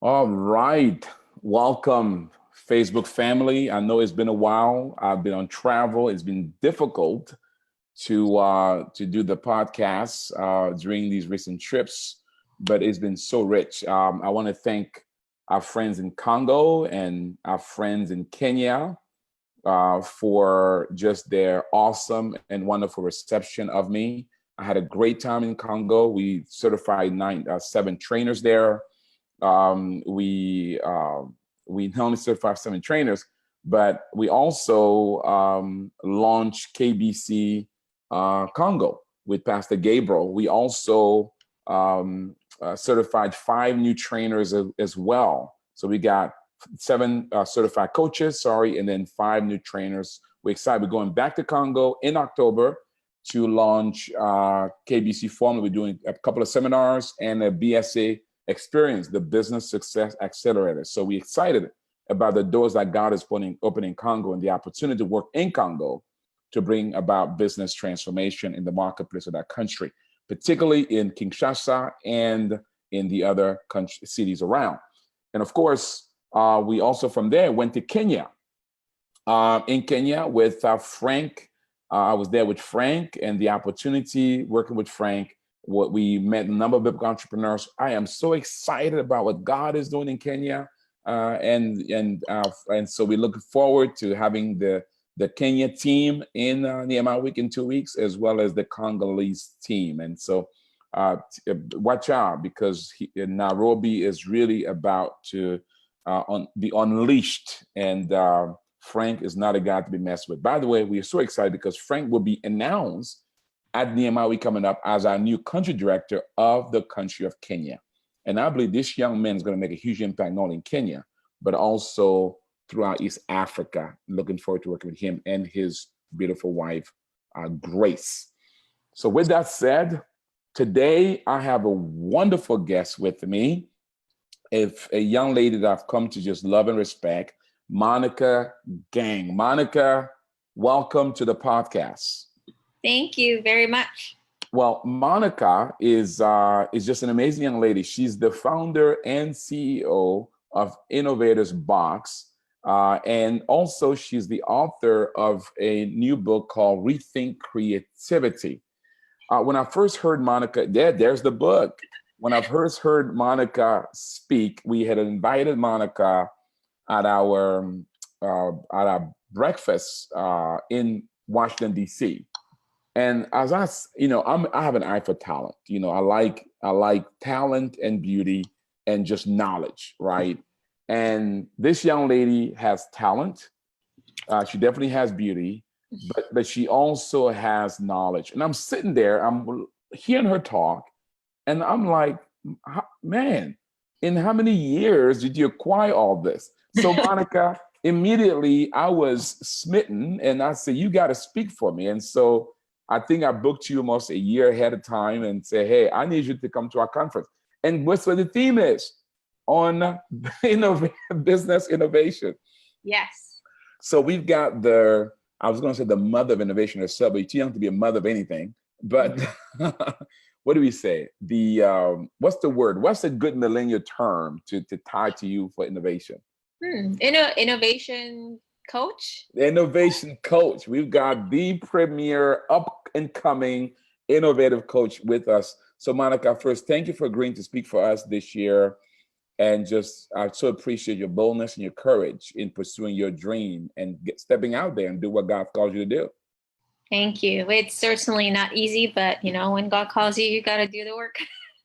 All right. Welcome, Facebook family. I know it's been a while. I've been on travel. It's been difficult to do the podcast during these recent trips, but it's been so rich. I want to thank our friends in Congo and our friends in Kenya for just their awesome and wonderful reception of me. I had a great time in Congo. We certified seven trainers there. um, we uh, we not only certified seven trainers, but we also launched KBC Congo with Pastor Gabriel. We also certified five new trainers as well. So we got seven certified coaches, sorry, and then five new trainers. We're excited. We're going back to Congo in October to launch KBC Formula. We're doing a couple of seminars and a BSA experience, the Business Success Accelerator. So we're excited about the doors that God is opening in Congo and the opportunity to work in Congo to bring about business transformation in the marketplace of that country, particularly in Kinshasa and in the other cities around. And of course, we also from there went to Kenya. In Kenya with Frank. I was there with Frank, and the opportunity working with Frank, what we met a number of big entrepreneurs. I am so excited about what God is doing in Kenya, and so we look forward to having the Kenya team in Nehemiah Week in 2 weeks, as well as the Congolese team. And so watch out, because Nairobi is really about to be unleashed, and Frank is not a guy to be messed with. By the way, we are so excited because Frank will be announced at Nehemiah Week coming up as our new country director of the country of Kenya. And I believe this young man is going to make a huge impact, not only in Kenya, but also throughout East Africa. Looking forward to working with him and his beautiful wife, Grace. So with that said, today I have a wonderful guest with me. If a young lady that I've come to just love and respect, Monica Kang. Monica, welcome to the podcast. Thank you very much. Well, Monica is just an amazing young lady. She's the founder and CEO of InnovatorsBox, and also she's the author of a new book called Rethink Creativity. When I first heard Monica, there's the book. When I first heard Monica speak, we had invited Monica at our breakfast in Washington, D.C. And as I have an eye for talent. I like talent and beauty and just knowledge, right? And this young lady has talent. She definitely has beauty, but she also has knowledge. And I'm sitting there, I'm hearing her talk, and I'm like, man, in how many years did you acquire all this? So Monica, immediately I was smitten, and I said, you got to speak for me. And so I think I booked you almost a year ahead of time and said, hey, I need you to come to our conference. And what's what the theme is? On business innovation. Yes. So we've got I was going to say the mother of innovation herself, but you're too young to be a mother of anything. But what do we say? What's the word? What's a good millennial term to tie to you for innovation? Innovation coach. Innovation coach. We've got the premier up and coming innovative coach with us. So Monica, first, thank you for agreeing to speak for us this year. And I so appreciate your boldness and your courage in pursuing your dream and stepping out there and do what God calls you to do. Thank you. It's certainly not easy, but when God calls you, you got to do the work.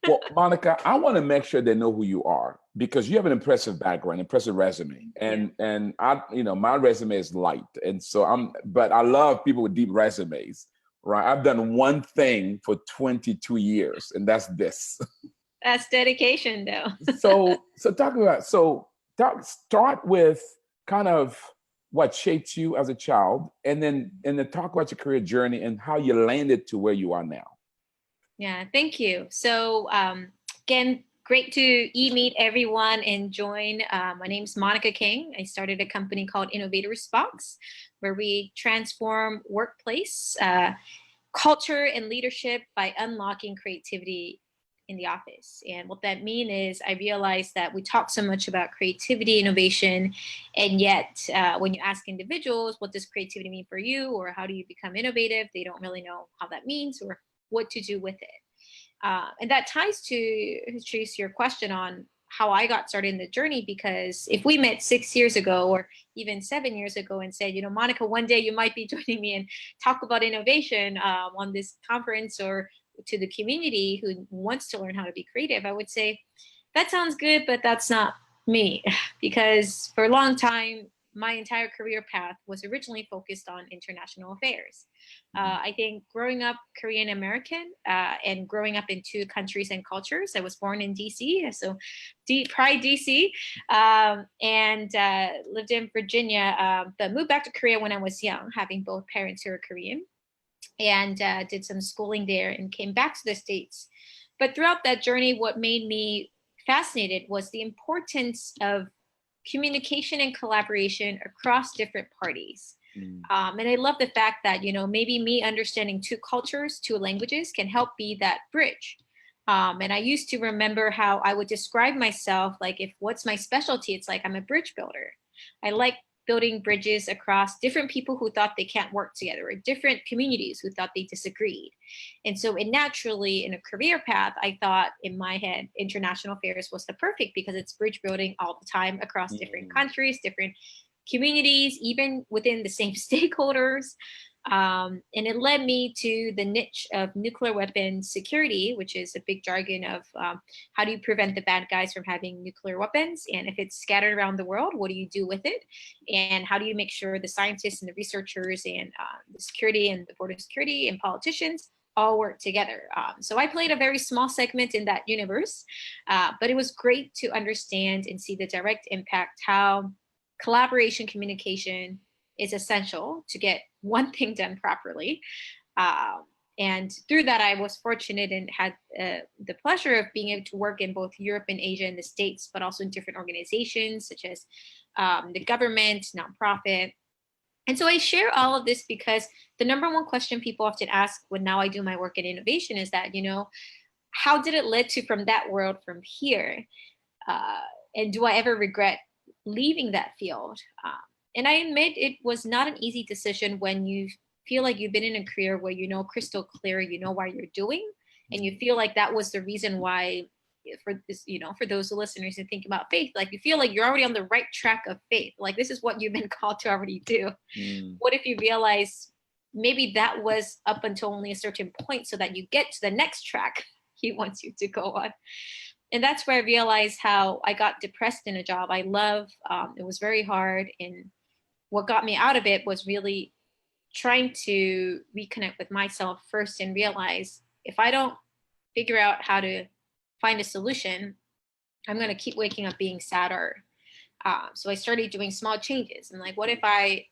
Well, Monica, I want to make sure they know who you are, because you have an impressive background, impressive resume, and I, my resume is light, and so but I love people with deep resumes, right? I've done one thing for 22 years, and that's this. That's dedication, though. Start with kind of what shaped you as a child, and then talk about your career journey and how you landed to where you are now. Yeah, thank you. So again, great to meet everyone and join. My name is Monica Kang. I started a company called InnovatorsBox, where we transform workplace culture and leadership by unlocking creativity in the office. And what that means is I realized that we talk so much about creativity, innovation, and yet when you ask individuals, what does creativity mean for you, or how do you become innovative, they don't really know how that means or what to do with it. And that ties to, Trace, your question on how I got started in the journey, because if we met 6 years ago or even 7 years ago and said, Monica, one day you might be joining me and talk about innovation on this conference, or to the community who wants to learn how to be creative, I would say, that sounds good, but that's not me. Because for a long time, my entire career path was originally focused on international affairs. I think growing up Korean American and growing up in two countries and cultures, I was born in DC, so Pride DC, and lived in Virginia, but moved back to Korea when I was young, having both parents who are Korean, and did some schooling there and came back to the States. But throughout that journey, what made me fascinated was the importance of communication and collaboration across different parties. And I love the fact that, maybe me understanding two cultures, two languages can help be that bridge. And I used to remember how I would describe myself, like, if what's my specialty, it's like I'm a bridge builder. I like building bridges across different people who thought they can't work together, or different communities who thought they disagreed. And so it naturally, in a career path, I thought in my head, international affairs was the perfect, because it's bridge building all the time across different countries, different communities, even within the same stakeholders. And it led me to the niche of nuclear weapons security, which is a big jargon of how do you prevent the bad guys from having nuclear weapons? And if it's scattered around the world, what do you do with it? And how do you make sure the scientists and the researchers and the security and the border security and politicians all work together? So I played a very small segment in that universe, but it was great to understand and see the direct impact, how collaboration, communication is essential to get one thing done properly. And through that, I was fortunate and had the pleasure of being able to work in both Europe and Asia and the States, but also in different organizations such as the government, nonprofit. And so I share all of this because the number one question people often ask when now I do my work in innovation is that, how did it lead to from that world from here? And do I ever regret leaving that field? And I admit it was not an easy decision when you feel like you've been in a career where crystal clear, why you're doing, and you feel like that was the reason why, for this, for those listeners who think about faith, like you feel like you're already on the right track of faith, like this is what you've been called to already do. What if you realize maybe that was up until only a certain point so that you get to the next track he wants you to go on? And that's where I realized how I got depressed in a job I love. It was very hard. And what got me out of it was really trying to reconnect with myself first and realize if I don't figure out how to find a solution, I'm going to keep waking up being sadder. So I started doing small changes. And like, what if I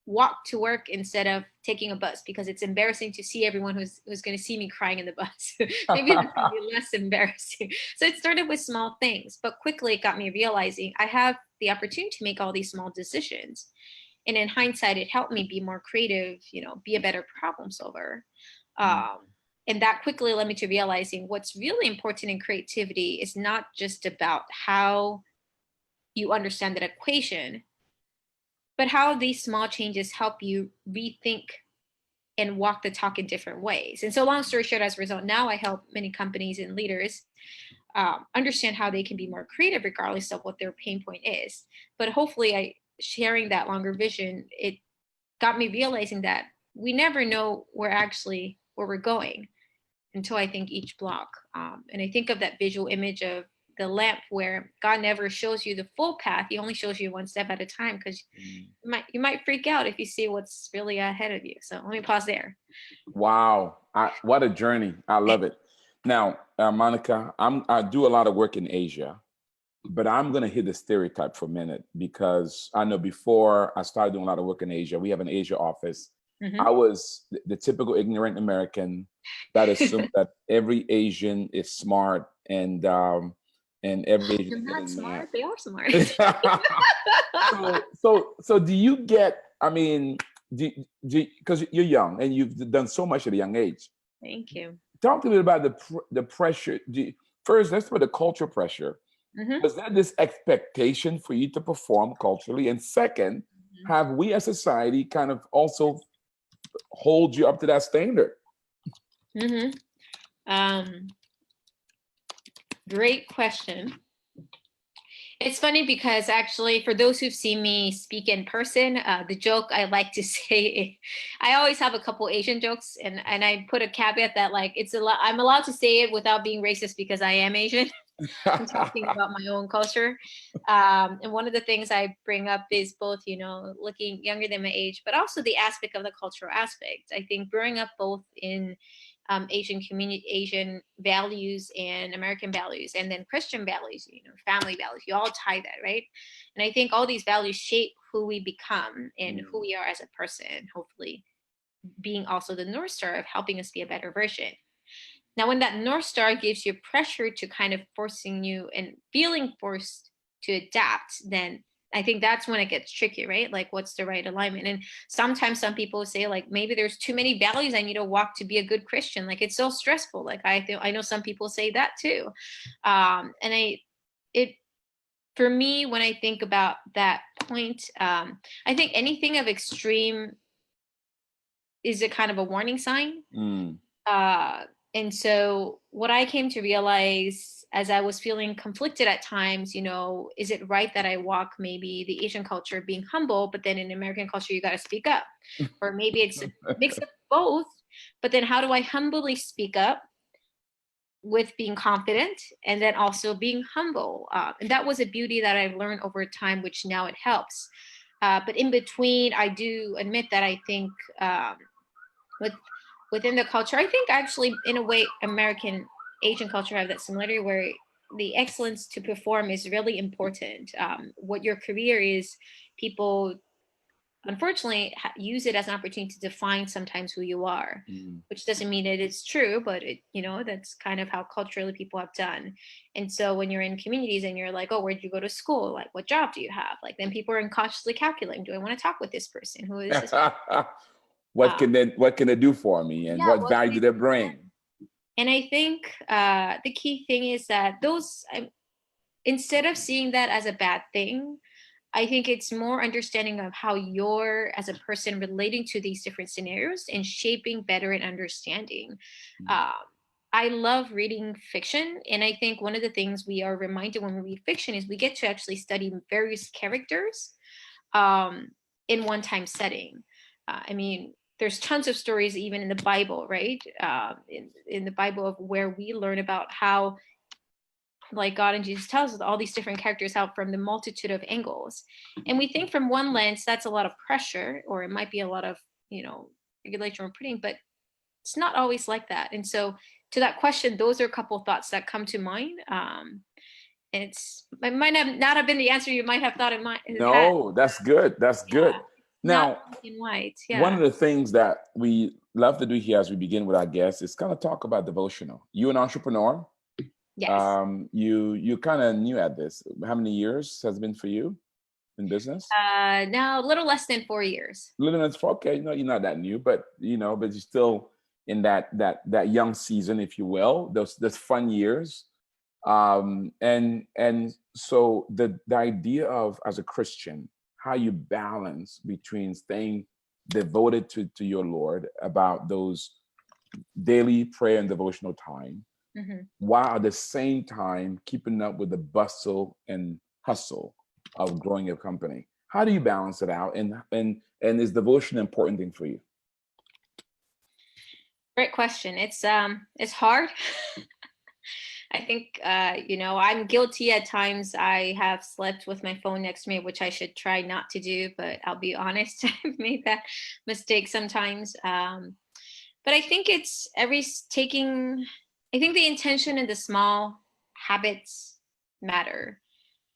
walk to work instead of taking a bus, because it's embarrassing to see everyone who's going to see me crying in the bus. Maybe that's going to be less embarrassing. So it started with small things, but quickly it got me realizing I have the opportunity to make all these small decisions. And in hindsight, it helped me be more creative, be a better problem solver. And that quickly led me to realizing what's really important in creativity is not just about how you understand that equation, but how these small changes help you rethink and walk the talk in different ways. And so long story short, as a result, now I help many companies and leaders understand how they can be more creative regardless of what their pain point is. But hopefully sharing that longer vision, it got me realizing that we never know where we're going until I think each block. And I think of that visual image of the lamp where God never shows you the full path. He only shows you one step at a time, because you might freak out if you see what's really ahead of you. So let me pause there. Wow. What a journey. I love it. Now, Monica, I do a lot of work in Asia, but I'm going to hit the stereotype for a minute, because I know before I started doing a lot of work in Asia, we have an Asia office. I was the typical ignorant American that assumed that every Asian is smart and every Asian They're not smart. They are smart. So do you get? I mean, because you're young and you've done so much at a young age. Thank you. talk to me about the pressure. First, let's put the cultural pressure. Mm-hmm. Was there this expectation for you to perform culturally? And second, have we as society kind of also hold you up to that standard? Mm-hmm. Great question. It's funny because actually, for those who've seen me speak in person, the joke I like to say, I always have a couple Asian jokes, and I put a caveat that like I'm allowed to say it without being racist because I am Asian. I'm talking about my own culture, and one of the things I bring up is both, looking younger than my age, but also the aspect of the cultural aspect. I think growing up both in Asian community, Asian values and American values, and then Christian values, family values, you all tie that, right? And I think all these values shape who we become and who we are as a person, hopefully being also the North Star of helping us be a better version. Now, when that North Star gives you pressure to kind of forcing you and feeling forced to adapt, then I think that's when it gets tricky, right? Like, what's the right alignment? And sometimes some people say, like, maybe there's too many values I need to walk to be a good Christian. Like, it's so stressful. Like, I know some people say that too. For me, when I think about that point, I think anything of extreme is a kind of a warning sign. And so what I came to realize as I was feeling conflicted at times, is it right that I walk maybe the Asian culture being humble, but then in American culture, you got to speak up? Or maybe it's a mix of both, but then how do I humbly speak up with being confident and then also being humble? And that was a beauty that I've learned over time, which now it helps. But in between, I do admit that I think within the culture, I think actually in a way American Asian culture have that similarity where the excellence to perform is really important. What your career is, people unfortunately use it as an opportunity to define sometimes who you are, which doesn't mean it is true, but that's kind of how culturally people have done. And so when you're in communities and you're like, oh, where'd you go to school? Like, what job do you have? Like, then people are unconsciously calculating, do I want to talk with this person? Who is this? What can they do for me, and what value do they bring? And I think the key thing is that instead of seeing that as a bad thing, I think it's more understanding of how you're as a person relating to these different scenarios and shaping better and understanding. I love reading fiction. And I think one of the things we are reminded when we read fiction is we get to actually study various characters in one-time setting. There's tons of stories even in the Bible, right? In the Bible of where we learn about how, like God and Jesus tells us, all these different characters out from the multitude of angles. And we think from one lens, that's a lot of pressure, or it might be a lot of, regulation or putting, but it's not always like that. And so to that question, those are a couple of thoughts that come to mind. And it might not have been the answer you might have thought it might. No, that's good. That's good. Now, in white. One of the things that we love to do here as we begin with our guests is kind of talk about devotional. You're an entrepreneur. Yes. You kind of new at this. How many years has it been for you in business? Now a little less than 4 years. A little less 4. Okay, you're not that new, but you're still in that young season, if you will. Those fun years. And so the idea of, as a Christian, how you balance between staying devoted to your Lord about those daily prayer and devotional time, while at the same time keeping up with the bustle and hustle of growing your company. How do you balance it out? And is devotion an important thing for you? Great question. It's hard. I think, I'm guilty at times. I have slept with my phone next to me, which I should try not to do, but I'll be honest, I've made that mistake sometimes. But I think it's I think the intention and the small habits matter.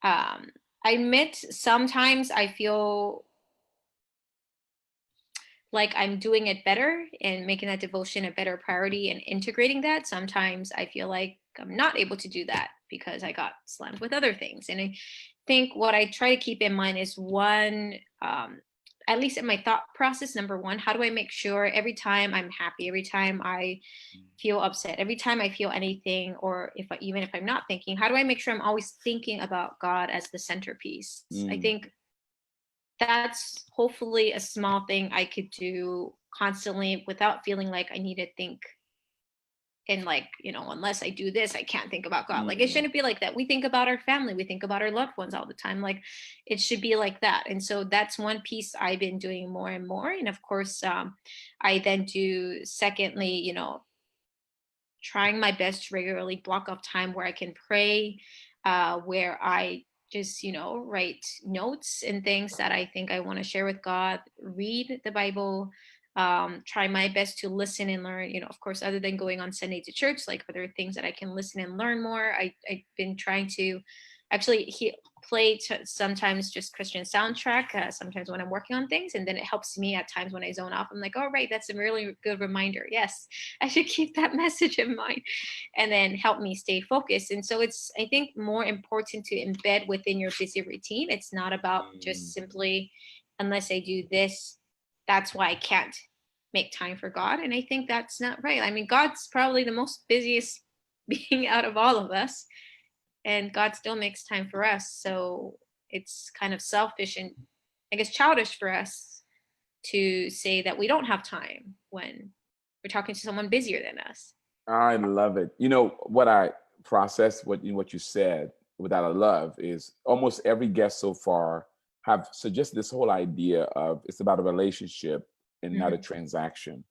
I admit sometimes I feel like I'm doing it better and making that devotion a better priority and integrating that. Sometimes I feel like I'm not able to do that because I got slammed with other things. And I think what I try to keep in mind is one, at least in my thought process, number one, how do I make sure every time I'm happy, every time I feel upset, every time I feel anything, or even if I'm not thinking, how do I make sure I'm always thinking about God as the centerpiece? I think that's hopefully a small thing I could do constantly without feeling like I need to think, and like, unless I do this, I can't think about God. Like, it shouldn't be like that. We think about our family, we think about our loved ones all the time. Like, it should be like that. And so that's one piece I've been doing more and more. And of course, I then do, secondly, trying my best to regularly block off time where I can pray, where I just, write notes and things that I think I want to share with God, read the Bible, try my best to listen and learn, of course, other than going on Sunday to church, like other things that I can listen and learn more. I've been trying to actually play sometimes just Christian soundtrack, sometimes when I'm working on things, and then it helps me at times when I zone off. I'm like, oh, right, that's a really good reminder. Yes, I should keep that message in mind, and then help me stay focused. And so it's, I think, more important to embed within your busy routine. It's not about just simply, unless I do this, that's why I can't make time for God. And I think that's not right. I mean, God's probably the most busiest being out of all of us, and God still makes time for us. So it's kind of selfish and, I guess, childish for us to say that we don't have time when we're talking to someone busier than us. I love it. You know what I processed, what you said without a love, is almost every guest so far have suggested this whole idea of it's about a relationship and not a transaction,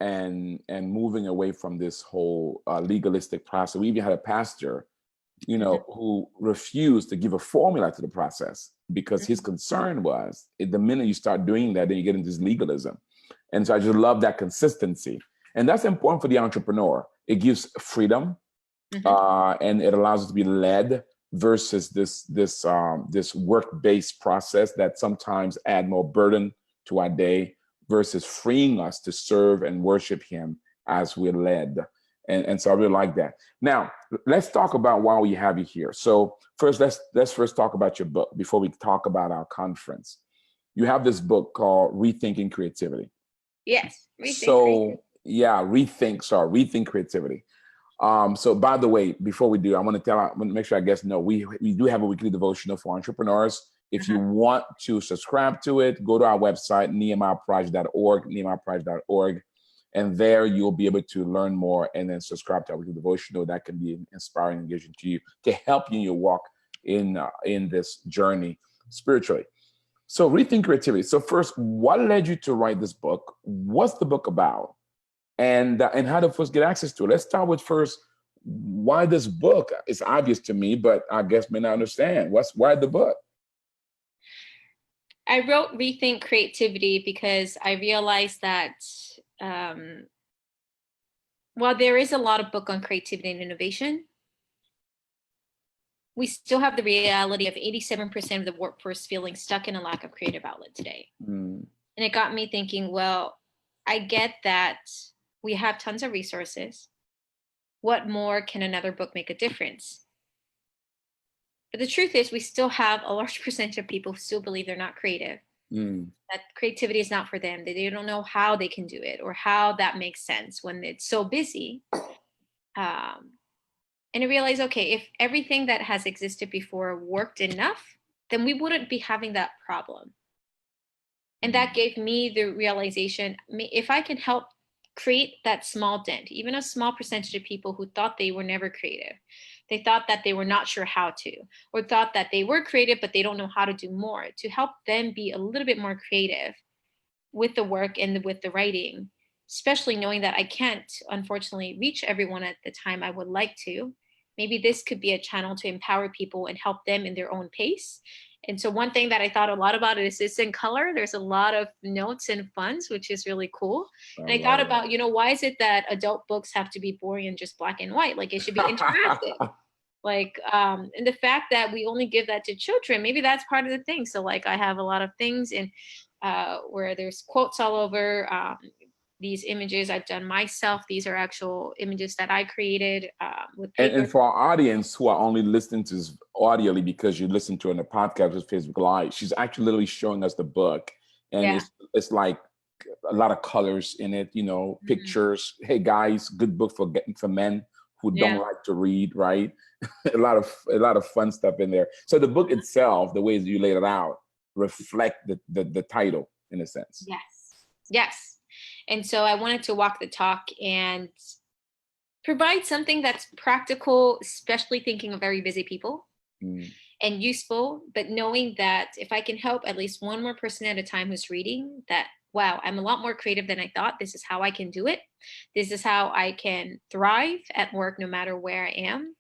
and moving away from this whole legalistic process. We even had a pastor, who refused to give a formula to the process because his concern was the minute you start doing that, then you get into this legalism. And so I just love that consistency. And that's important for the entrepreneur. It gives freedom, and it allows us to be led versus this work-based process that sometimes add more burden to our day versus freeing us to serve and worship him as we're led. And so I really like that. Now, let's talk about why we have you here. So first, let's first talk about your book before we talk about our conference. You have this book called Rethinking Creativity. Yes. Rethink Creativity. So by the way, before we do, I want to make sure our guests know we do have a weekly devotional for entrepreneurs. If you want to subscribe to it, go to our website, nehemiahproject.org, and there you'll be able to learn more and then subscribe to our weekly devotional. That can be inspiring and engaging to you to help you in your walk in this journey spiritually. So Rethink Creativity. So first, what led you to write this book? What's the book about? And how do folks get access to it? Let's start with first, why this book? It's obvious to me, but I guess may not understand. Why the book? I wrote Rethink Creativity because I realized that while there is a lot of book on creativity and innovation, we still have the reality of 87% of the workforce feeling stuck in a lack of creative outlet today. And it got me thinking, well, I get that we have tons of resources. What more can another book make a difference? But the truth is, we still have a large percentage of people who still believe they're not creative, that creativity is not for them, that they don't know how they can do it or how that makes sense when it's so busy. And I realized, okay, if everything that has existed before worked enough, then we wouldn't be having that problem. And that gave me the realization, if I can help create that small dent, even a small percentage of people who thought they were never creative, they thought that they were not sure how to, or thought that they were creative, but they don't know how to do more, to help them be a little bit more creative with the work and with the writing, especially knowing that I can't, unfortunately, reach everyone at the time I would like to. Maybe this could be a channel to empower people and help them in their own pace. And so one thing that I thought a lot about is it's in color. There's a lot of notes and funds, which is really cool. And I thought about, why is it that adult books have to be boring and just black and white? Like, it should be interactive. And the fact that we only give that to children, maybe that's part of the thing. So like, I have a lot of things in where there's quotes all over. These images I've done myself. These are actual images that I created with paper. And for our audience who are only listening to this audioly because you listen to it on the podcast with Facebook Live, she's actually literally showing us the book. and Yeah. it's like a lot of colors in it, you know, Mhm. pictures. Hey guys, good book for men who don't Yeah. like to read, right? a lot of fun stuff in there. So the book itself, the ways you laid it out, reflect the title in a sense. Yes. Yes. And so I wanted to walk the talk and provide something that's practical, especially thinking of very busy people, Mm, and useful, but knowing that if I can help at least one more person at a time who's reading, that wow, I'm a lot more creative than I thought. This is how I can do it. This is how I can thrive at work no matter where I am.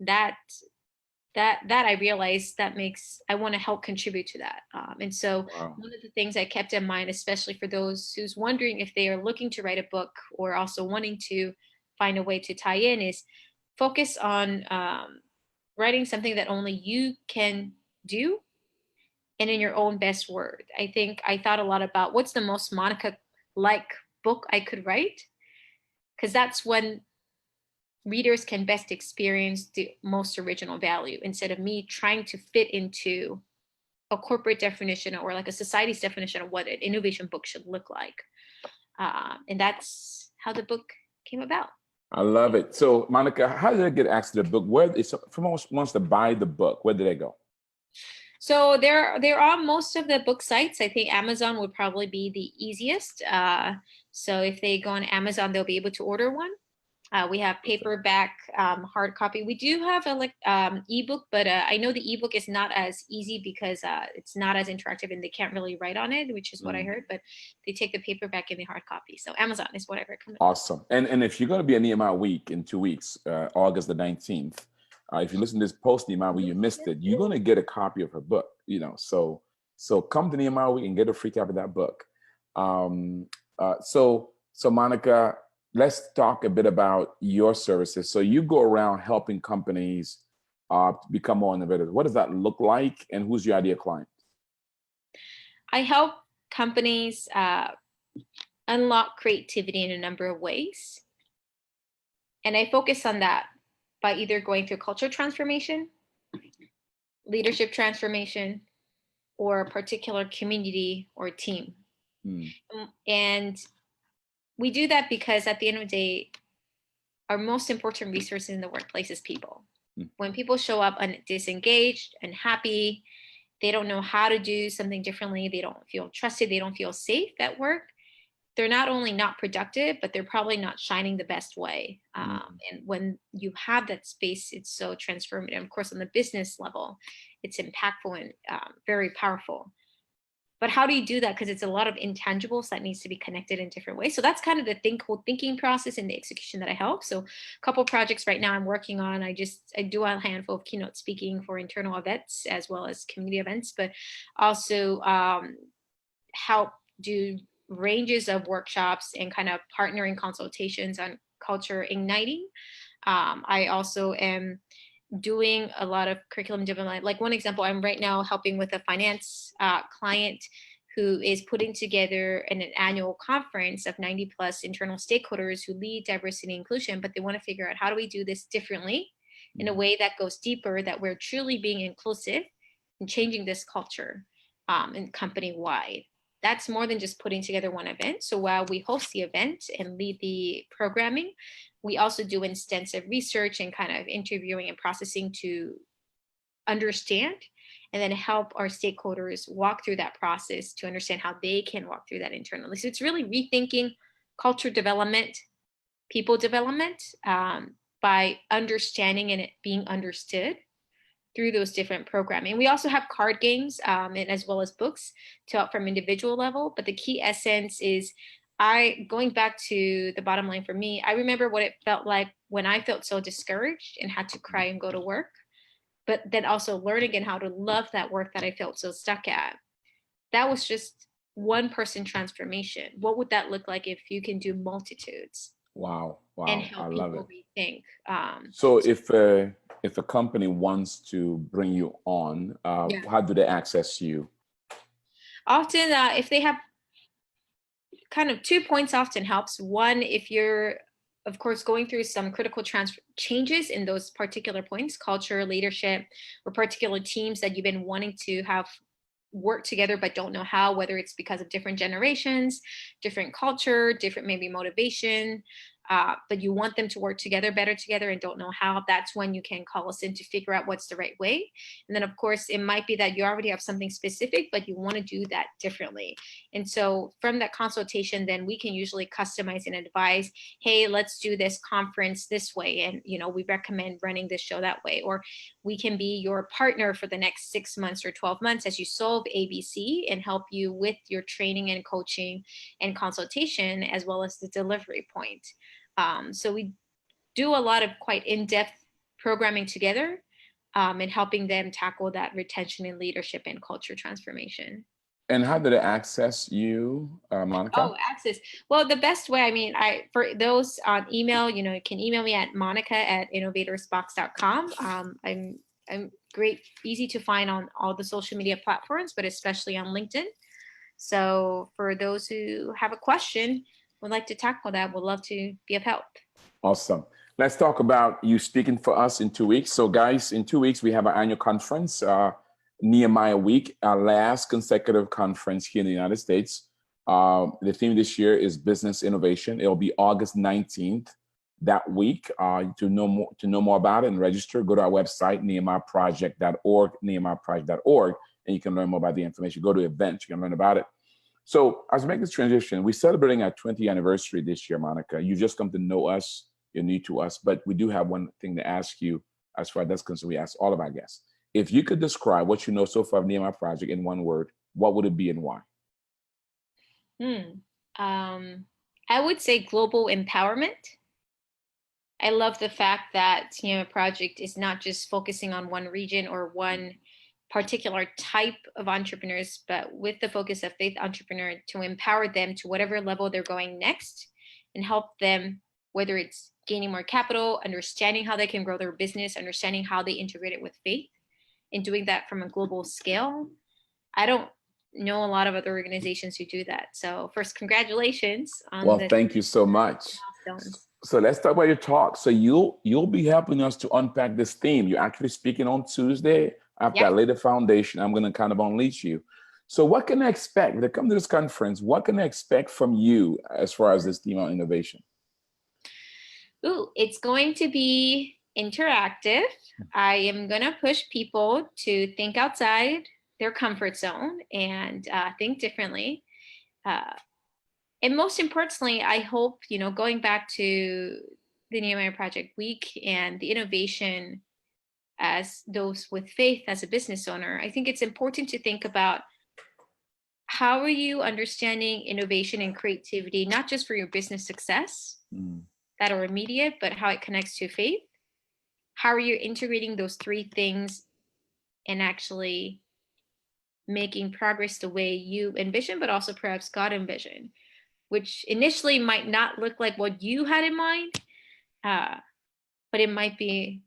That that I realized that makes I want to help contribute to that. And so wow. one of the things I kept in mind, especially for those who's wondering if they are looking to write a book or also wanting to find a way to tie in, is focus on writing something that only you can do and in your own best word. I think I thought a lot about what's the most Monica like book I could write, because that's when readers can best experience the most original value instead of me trying to fit into a corporate definition or like a society's definition of what an innovation book should look like. And that's how the book came about. I love it. So Monica, how did I get access to the book? Where if someone wants to buy the book, where do they go? So there are most of the book sites. I think Amazon would probably be the easiest. So if they go on Amazon, they'll be able to order one. We have paperback, hard copy. We do have a ebook, but I know the ebook is not as easy because it's not as interactive and they can't really write on it, which is what I Mm. heard. But they take the paperback and the hard copy. So Amazon is what I recommend. Awesome. And if you're going to be at Nehemiah Week in 2 weeks, August the 19th, if you listen to this post Nehemiah Week, you missed it, you're going to get a copy of her book, you know, so come to Nehemiah Week and get a free copy of that book. So Monica, let's talk a bit about your services. So you go around helping companies become more innovative. What does that look like, and who's your ideal client? I help companies unlock creativity in a number of ways. And I focus on that by either going through culture transformation, leadership transformation, or a particular community or team. Mm, And we do that because at the end of the day, our most important resource in the workplace is people. mm, When people show up disengaged, unhappy, they don't know how to do something differently, they don't feel trusted, they don't feel safe at work, they're not only not productive, but they're probably not shining the best way. mm. And when you have that space, it's so transformative. Of course, on the business level, it's impactful and very powerful. But how do you do that? Because it's a lot of intangibles that needs to be connected in different ways. So that's kind of the whole thinking process and the execution that I help. So a couple projects right now I'm working on. I do a handful of keynote speaking for internal events as well as community events, but also help do ranges of workshops and kind of partnering consultations on culture igniting. I also am doing a lot of curriculum development. Like one example, I'm right now helping with a finance client who is putting together an annual conference of 90 plus internal stakeholders who lead diversity and inclusion, but they want to figure out how do we do this differently in a way that goes deeper, that we're truly being inclusive and changing this culture and company wide. That's more than just putting together one event. So while we host the event and lead the programming, we also do extensive research and kind of interviewing and processing to understand and then help our stakeholders walk through that process to understand how they can walk through that internally. So it's really rethinking culture development, people development by understanding and it being understood through those different programming. We also have card games and as well as books to help from individual level. But the key essence is going back to the bottom line for me, I remember what it felt like when I felt so discouraged and had to cry and go to work, but then also learning again how to love that work that I felt so stuck at. That was just one person transformation. What would that look like if you can do multitudes Wow, and wow, I help love it. people rethink? So if a company wants to bring you on, Yeah. how do they access you? Often, if they have kind of 2 points often helps. One, if you're, of course, going through some critical changes in those particular points, culture, leadership, or particular teams that you've been wanting to have work together but don't know how, whether it's because of different generations, different culture, different maybe motivation, but you want them to work together better together and don't know how, that's when you can call us in to figure out what's the right way. And then of course it might be that you already have something specific but you want to do that differently. And so from that consultation, then we can usually customize and advise, hey, let's do this conference this way, and we recommend running this show that way, or we can be your partner for the next 6 months or 12 months as you solve ABC and help you with your training and coaching and consultation, as well as the delivery point. So we do a lot of quite in-depth programming together, and helping them tackle that retention and leadership and culture transformation. And how did they access you, Monica? Oh, access. Well, the best way, I mean, for those on email, you can email me at monica@innovatorsbox.com. I'm great, easy to find on all the social media platforms, but especially on LinkedIn. So for those who have a question, would like to tackle that, would love to be of help. Awesome. Let's talk about you speaking for us in 2 weeks. So guys, in 2 weeks, we have our annual conference, Nehemiah Week, our last consecutive conference here in the United States. The theme this year is business innovation. It'll be August 19th that week. To know more about it and register, go to our website, nehemiahproject.org, nehemiahproject.org, and you can learn more about the information. Go to events, you can learn about it. So as we make this transition, we're celebrating our 20th anniversary this year, Monica. You just come to know us, you're new to us, but we do have one thing to ask you as far as that's concerned. We ask all of our guests. If you could describe what you know so far of Nehemiah Project in one word, what would it be and why? I would say global empowerment. I love the fact that Nehemiah Project is not just focusing on one region or one particular type of entrepreneurs, but with the focus of faith entrepreneur, to empower them to whatever level they're going next and help them, whether it's gaining more capital, understanding how they can grow their business, understanding how they integrate it with faith, and doing that from a global scale. I don't know a lot of other organizations who do that. So first, congratulations on Thank you so much. milestones. So let's talk about your talk. So you'll be helping us to unpack this theme. You're actually speaking on Tuesday. After I lay the foundation, I'm going to kind of unleash you. So what can I expect? When they come to this conference, what can I expect from you as far as this theme on innovation? Ooh, it's going to be interactive. I am going to push people to think outside their comfort zone and think differently. And most importantly, I hope, going back to the Nehemiah Project Week and the innovation as those with faith as a business owner, I think it's important to think about how are you understanding innovation and creativity, not just for your business success that are immediate, but how it connects to faith. How are you integrating those three things and actually making progress the way you envision, but also perhaps God envisioned, which initially might not look like what you had in mind, but it might be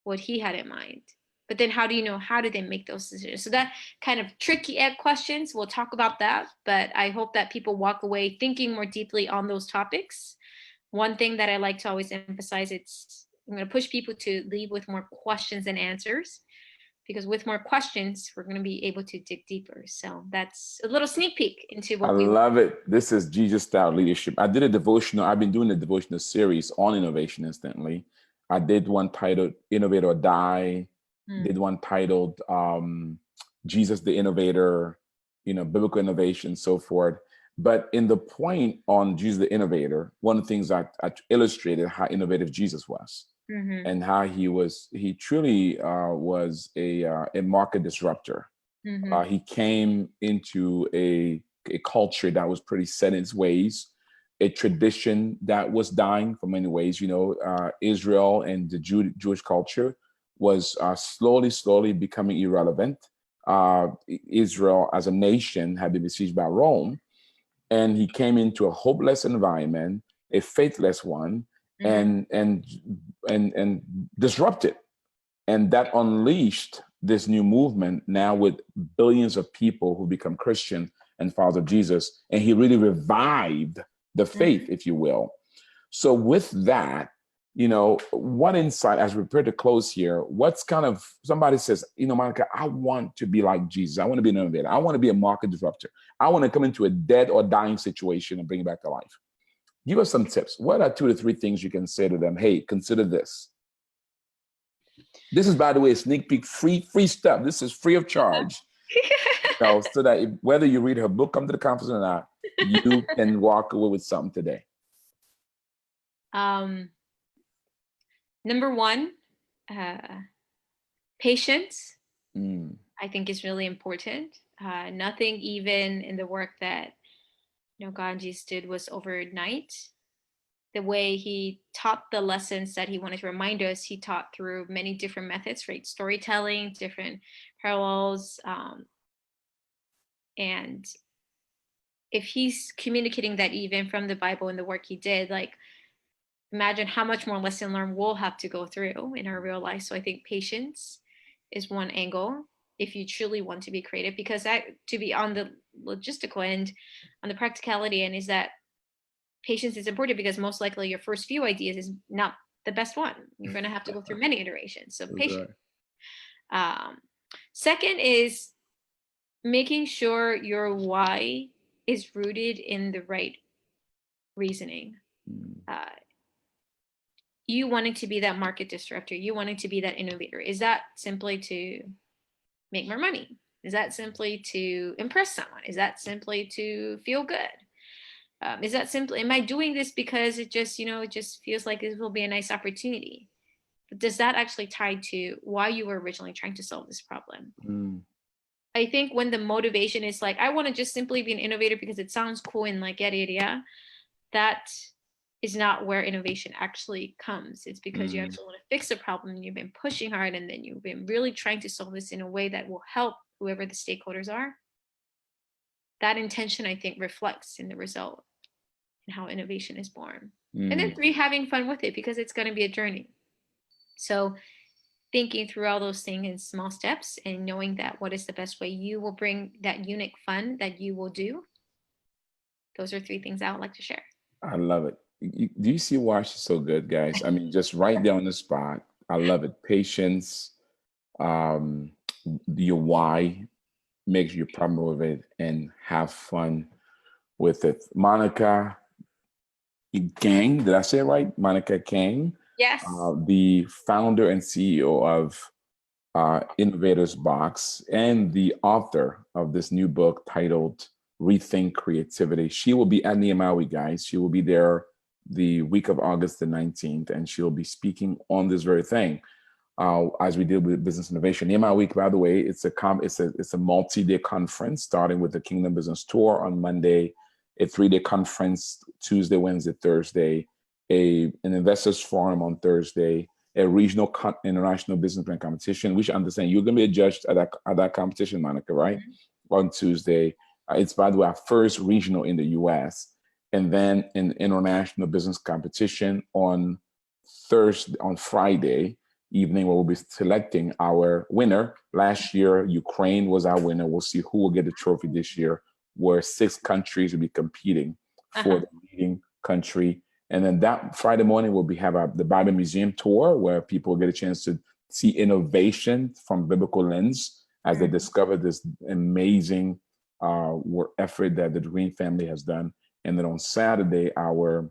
what he had in mind. But then how do you know, how do they make those decisions? So that kind of tricky questions, we'll talk about that, but I hope that people walk away thinking more deeply on those topics. One thing that I like to always emphasize, I'm going to push people to leave with more questions than answers, because with more questions, we're going to be able to dig deeper. So that's a little sneak peek into what I love it. This is Jesus style leadership. I did a devotional. I've been doing a devotional series on innovation instantly. I did one titled Innovate or Die, did one titled Jesus the Innovator, biblical innovation, so forth. But in the point on Jesus the Innovator, one of the things I illustrated how innovative Jesus was and how he truly was a market disruptor. He came into a culture that was pretty set in its ways, a tradition that was dying for many ways. Israel and the Jewish culture was slowly becoming irrelevant. Israel as a nation had been besieged by Rome, and he came into a hopeless environment, a faithless one, and disrupted. And that unleashed this new movement now with billions of people who become Christian and followers of Jesus. And he really revived the faith, if you will. So with that, what insight, as we prepare to close here, what's kind of, somebody says, Monica, I want to be like Jesus. I want to be an innovator. I want to be a market disruptor. I want to come into a dead or dying situation and bring it back to life. Give us some tips. What are 2 to 3 things you can say to them? Hey, consider this. This is, by the way, a sneak peek, free stuff. This is free of charge. So that whether you read her book, come to the conference or not, you can walk away with something today. Number 1, patience. I think is really important. Nothing even in the work that Ganges did was overnight. The way he taught the lessons that he wanted to remind us, he taught through many different methods, right? Storytelling, different parallels. And if he's communicating that even from the Bible and the work he did, like, imagine how much more lesson learned we'll have to go through in our real life. So I think patience is one angle if you truly want to be creative, because that, to be on the logistical end, on the practicality end, is that patience is important, because most likely your first few ideas is not the best one. You're going to have to go through many iterations. So patience. Right. Second is making sure your why is rooted in the right reasoning. You wanting to be that market disruptor, you wanting to be that innovator. Is that simply to make more money? Is that simply to impress someone? Is that simply to feel good? Is that simply, am I doing this because it just, it just feels like this will be a nice opportunity? But does that actually tie to why you were originally trying to solve this problem? I think when the motivation is like, I want to just simply be an innovator because it sounds cool and like yada yada yada, that is not where innovation actually comes. It's because you actually want to fix a problem and you've been pushing hard, and then you've been really trying to solve this in a way that will help whoever the stakeholders are. That intention, I think, reflects in the result and how innovation is born. And then 3, having fun with it, because it's going to be a journey. So thinking through all those things in small steps and knowing that what is the best way you will bring that unique fun that you will do. Those are 3 things I would like to share. I love it. Do you see why she's so good, guys? I mean, just right there on the spot. I love it. Patience, your why, make your problem with it, and have fun with it. Monica Kang, did I say it right? Monica Kang. Yes. The founder and CEO of InnovatorsBox and the author of this new book titled Rethink Creativity. She will be at Nehemiah, guys. She will be there the week of August the 19th, and she'll be speaking on this very thing as we deal with business innovation. Nehemiah Week, by the way, it's a multi-day conference starting with the Kingdom Business Tour on Monday, a 3-day conference Tuesday, Wednesday, Thursday, an investors forum on Thursday, a regional international business plan competition. We should understand you're going to be a judge at that competition, Monica, right? On Tuesday. It's, by the way, our first regional in the U.S. And then an international business competition on Friday evening, where we'll be selecting our winner. Last year, Ukraine was our winner. We'll see who will get the trophy this year, where 6 countries will be competing for the leading country. And then that Friday morning, we'll have the Bible Museum tour, where people get a chance to see innovation from biblical lens as they discover this amazing work effort that the Green family has done. And then on Saturday, our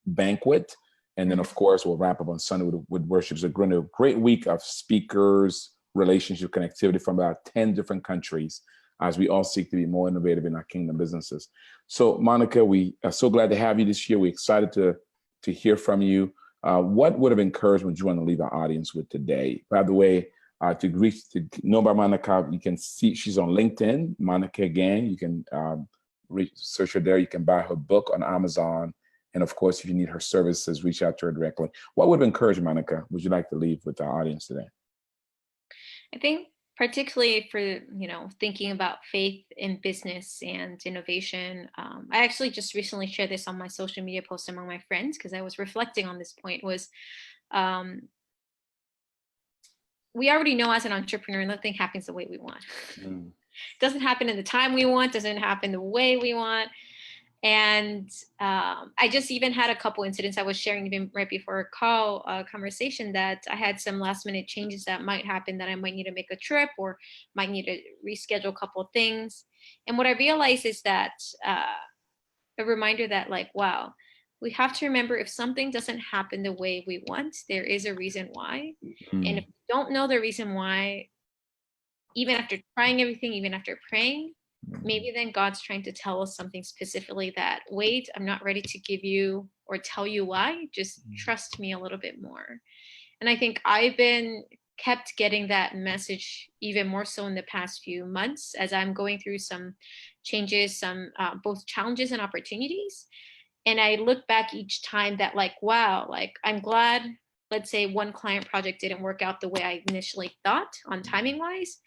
banquet. And then, of course, we'll wrap up on Sunday with worship. It's a great week of speakers, relationship, connectivity from about 10 different countries as we all seek to be more innovative in our kingdom businesses. So, Monica, we are so glad to have you this year. We're excited to hear from you. What would have encouragement would you want to leave our audience with today? By the way, to know about Monica, you can see she's on LinkedIn, Monica Kang. You can search her there. You can buy her book on Amazon. And of course, if you need her services, reach out to her directly. What would have encouraged Monica would you like to leave with our audience today? I think particularly for, thinking about faith in business and innovation. I actually just recently shared this on my social media post among my friends, because I was reflecting on this point, was we already know as an entrepreneur, nothing happens the way we want. Doesn't happen in the time we want, doesn't happen the way we want. And I just even had a couple incidents I was sharing even right before a call conversation, that I had some last minute changes that might happen, that I might need to make a trip or might need to reschedule a couple of things. And what I realized is that a reminder that, like, wow, we have to remember, if something doesn't happen the way we want, there is a reason why. And if we don't know the reason why, even after trying everything, even after praying, maybe then God's trying to tell us something specifically, that, wait, I'm not ready to give you or tell you why. Just trust me a little bit more. And I think I've been kept getting that message even more so in the past few months, as I'm going through some changes, some both challenges and opportunities. And I look back each time that, like, wow, like, I'm glad, let's say one client project didn't work out the way I initially thought on timing wise,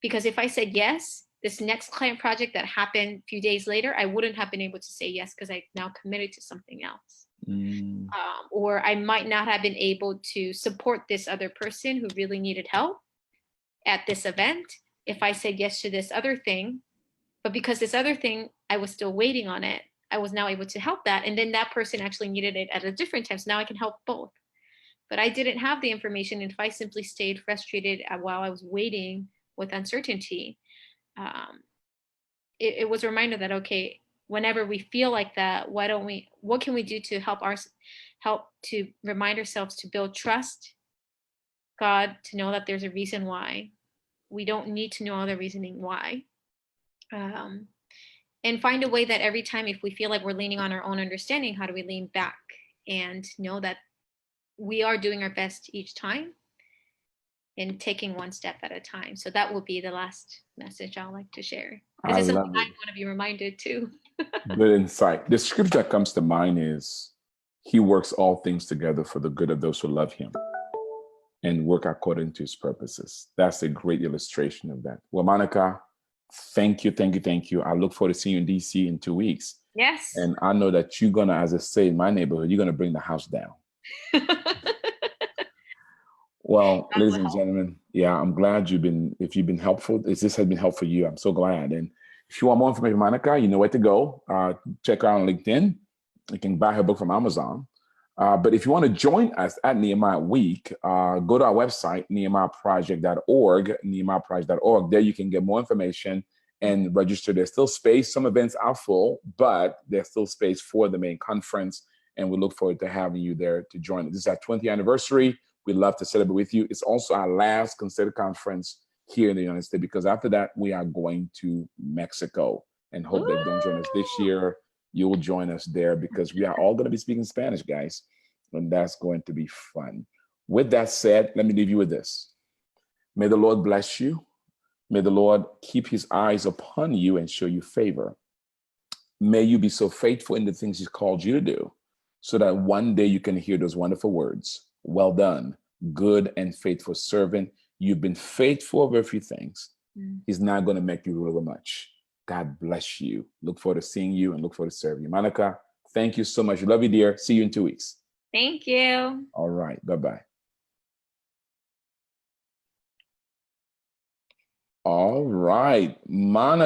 because if I said yes, this next client project that happened a few days later, I wouldn't have been able to say yes, because I now committed to something else. Or I might not have been able to support this other person who really needed help at this event if I said yes to this other thing. But because this other thing, I was still waiting on it, I was now able to help that. And then that person actually needed it at a different time. So now I can help both. But I didn't have the information. And if I simply stayed frustrated while I was waiting with uncertainty, it was a reminder that, okay, whenever we feel like that, what can we do to help to remind ourselves to build trust, God, to know that there's a reason why. We don't need to know all the reasoning why. And find a way that every time, if we feel like we're leaning on our own understanding, how do we lean back and know that we are doing our best each time and taking one step at a time. So that will be the last message I'd like to share. This is something I want to be reminded too. Good insight. The scripture that comes to mind is, he works all things together for the good of those who love him and work according to his purposes. That's a great illustration of that. Well, Monica, thank you, thank you, thank you. I look forward to seeing you in DC in 2 weeks. Yes. And I know that you're gonna, as I say in my neighborhood, you're gonna bring the house down. Well, ladies and gentlemen, yeah, I'm glad if you've been helpful, if this has been helpful for you, I'm so glad. And if you want more information, Monica, you know where to go. Check her out on LinkedIn. You can buy her book from Amazon. But if you want to join us at Nehemiah Week, go to our website, nehemiahproject.org, nehemiahproject.org. There you can get more information and register. There's still space. Some events are full, but there's still space for the main conference. And we look forward to having you there to join us. This is our 20th anniversary. We'd love to celebrate with you. It's also our last considered conference here in the United States, because after that, we are going to Mexico, and hope that you don't join us this year. You will join us there, because we are all going to be speaking Spanish, guys. And that's going to be fun. With that said, let me leave you with this. May the Lord bless you. May the Lord keep his eyes upon you and show you favor. May you be so faithful in the things he's called you to do, so that one day you can hear those wonderful words, well done, good and faithful servant. You've been faithful over a few things. He's not going to make you rule over much. God bless you. Look forward to seeing you and look forward to serving you. Monica, thank you so much. Love you, dear. See you in 2 weeks. Thank you. All right. Bye-bye. All right. Monica.